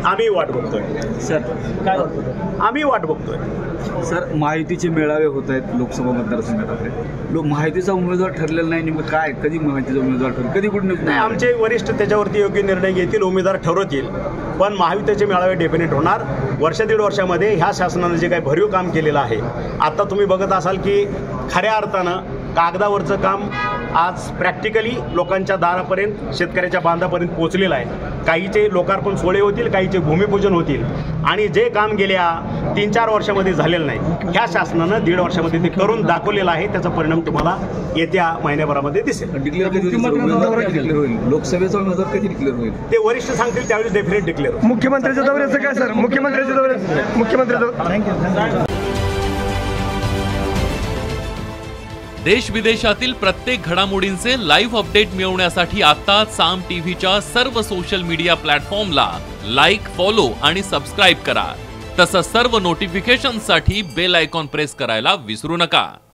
आम्ही वाट बघतोय सर. काय आम्ही वाट बघतोय सर, माहितीचे मेळावे होत आहेत लोकसभा मतदारसंघात. माहितीचा उमेदवार ठरलेला नाही, नेमकं काय, कधी माहितीचा उमेदवार ठरेल, कधी कुठे नाही, आमचे वरिष्ठ त्याच्यावरती योग्य निर्णय घेतील, उमेदवार ठरवतील. पण महायुतीचे मेळावे डेफिनेट होणार. वर्ष दीड वर्षामध्ये ह्या शासनानं जे काही भरीव काम केलेलं आहे, आता तुम्ही बघत असाल की खऱ्या अर्थानं कागदावरचं काम आज प्रॅक्टिकली लोकांच्या दारापर्यंत, शेतकऱ्याच्या बांधापर्यंत पोहोचलेलं आहे. काहीचे लोकार्पण सोहळे होतील, काहीचे भूमिपूजन होतील. आणि जे काम गेल्या 3-4 वर्षामध्ये झालेलं नाही, ह्या शासनानं दीड वर्षामध्ये ते करून दाखवलेलं आहे. त्याचा परिणाम तुम्हाला येत्या महिन्याभरामध्ये दिसेल. लोकसभेचा उमेदवार कधी डिक्लेअर होईल ते वरिष्ठ सांगतील, त्यावेळी डेफिनेट डिक्लेअर होईल. मुख्यमंत्र्यांच्या दौऱ्याचं काय सर? मुख्यमंत्र्यांच्या देश विदेशातील प्रत्येक घडामोडींचे लाईव्ह अपडेट मिळवण्यासाठी आता साम टीव्हीच्या सर्व सोशल मीडिया प्लॅटफॉर्मला लाईक, फॉलो आणि सबस्क्राईब करा. तसंच सर्व नोटिफिकेशनसाठी बेल आयकॉन प्रेस करायला विसरू नका.